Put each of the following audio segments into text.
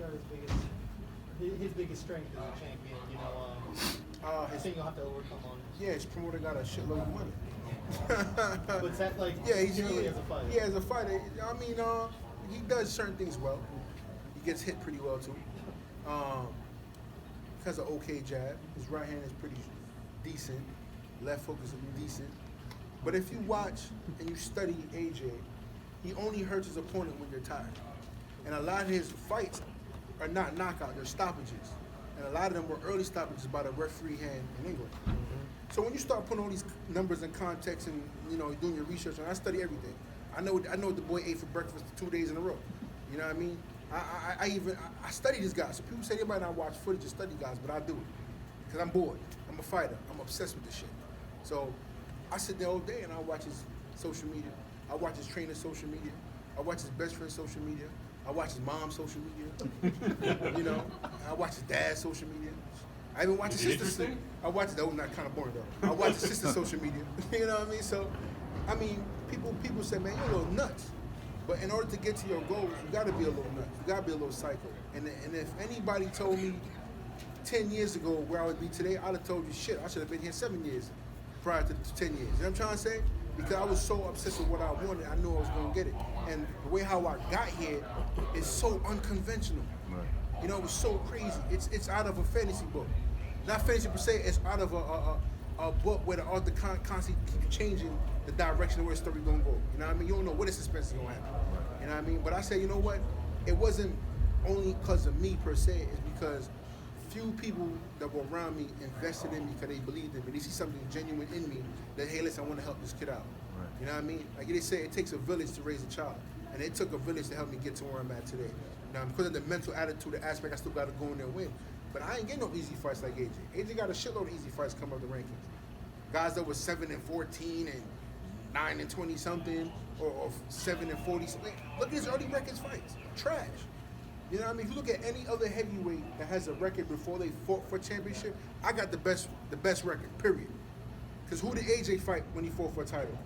Jarrell's his biggest strength as a champion? You know, I think you'll have to overcome on. Yeah, his promoter got a shitload of money. But that like he's purely as a fighter? Yeah, as a fighter. I mean, he does certain things well. He gets hit pretty well too. Has an okay jab. His right hand is pretty decent. Left hook is decent. But if you watch and you study AJ, he only hurts his opponent when you're tired. And a lot of his fights are not knockout, they're stoppages. And a lot of them were early stoppages by the referee hand in England. So when you start putting all these numbers in context and doing your research, and I study everything. I know what the boy ate for breakfast 2 days in a row. You know what I mean? I study this guy. So people say they might not watch footage and study guys, but I do it. Because I'm bored. I'm a fighter. I'm obsessed with this shit. So I sit there all day and I watch his social media. I watch his trainer's social media. I watch his best friend's social media. I watch his mom's social media. I watch his dad's social media. I even watch his sister's. I watch not kind of boring though. I watch his sister's social media. You know what I mean? So, I mean, people say, man, you're a little nuts. But in order to get to your goals, you got to be a little nuts. You got to be a little psycho. And if anybody told me 10 years ago where I would be today, I'd have told you, shit, I should have been here 7 years prior to 10 years. You know what I'm trying to say? Because I was so obsessed with what I wanted, I knew I was going to get it. And the way how I got here is so unconventional. Right. You know, it was so crazy. It's out of a fantasy book. Not fantasy per se, it's out of a book where the author constantly keeps changing the direction of where the story going to go. You know what I mean? You don't know what the suspense is going to happen. Right. You know what I mean? But I say, you know what? It wasn't only because of me per se, it's because few people that were around me invested in me because they believed in me. They see something genuine in me that, hey, listen, I want to help this kid out. Right. You know what I mean? Like they say, it takes a village to raise a child. And it took a village to help me get to where I'm at today. Now, because of the mental attitude, the aspect, I still got to go in there and win. But I ain't getting no easy fights like AJ. AJ got a shitload of easy fights come up the rankings. Guys that were 7-14 and 9-20 something, or 7-40 something. Look at his early records fights. Trash. You know what I mean? If you look at any other heavyweight that has a record before they fought for a championship, I got the best record, period. Because who did AJ fight when he fought for a title?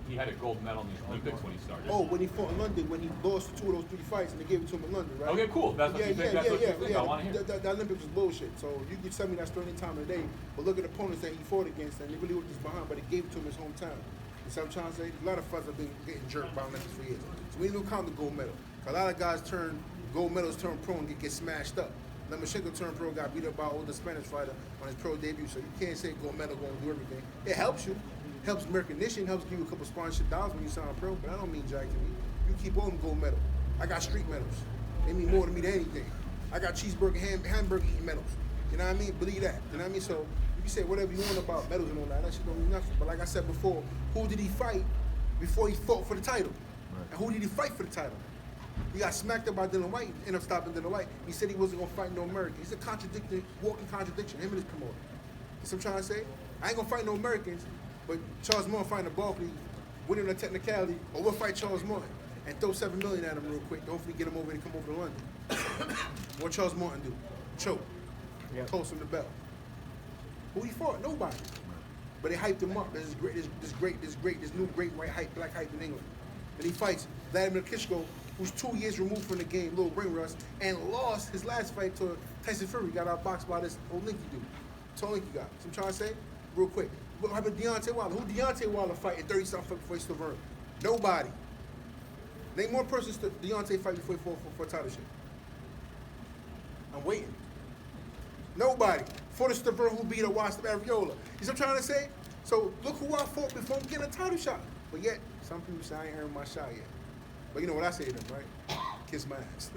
He had a gold medal in the Olympics when he started. Oh, when he fought in London, when he lost 2 of those 3 fights and they gave it to him in London, right? Okay, cool. That's what you think. That's what you think. I want to hear. The Olympics was bullshit. So you can tell me that story any time of the day, but look at the opponents that he fought against and they really were just behind, but they gave it to him his hometown. You see what I'm trying to say? A lot of fights have been getting jerked by Olympics for years. So we don't count the gold medal. A lot of guys gold medals turn pro and get smashed up. Lomachenko turned pro, got beat up by an older Spanish fighter on his pro debut, so you can't say gold medal going to do everything. It helps you. Helps recognition, helps give you a couple sponsorship dollars when you sign pro, but I don't mean jack to me. You keep on gold medal. I got street medals. They mean more to me than anything. I got cheeseburger, hamburger eating medals. You know what I mean? Believe that. You know what I mean? So you can say whatever you want about medals and all that. That shit don't mean nothing. But like I said before, who did he fight before he fought for the title? Right. And who did he fight for the title? He got smacked up by Dylan White. He ended up stopping Dylan White. He said he wasn't going to fight no American. He's a walking contradiction, him and his promoter. You see what I'm trying to say? I ain't going to fight no Americans, but Charles Martin fighting a Barkley, winning a technicality, or we'll fight Charles Martin and throw $7 million at him real quick. Don't forget, get him over and come over to London. What Charles Martin do? Choke. Yep. Toss him the belt. Who he fought? Nobody. But they hyped him up. This new great white hype, black hype in England. And he fights Vladimir Klitschko, who's 2 years removed from the game, little ring rust, and lost his last fight to Tyson Fury. Got outboxed by this old Linky dude. Tall Linky guy. So I'm trying to say, real quick. What happened to Deontay Wilder? Who Deontay Wilder fight in 30-something before he stood Verne? Nobody. Name one person Deontay fight before he fought for a title shot. I'm waiting. Nobody. For the Stavern who beat a washed up Ariola. You see what I'm trying to say? So look who I fought before I'm getting a title shot. But yet, some people say I ain't earned my shot yet. But you know what I say to them, right? Kiss my ass.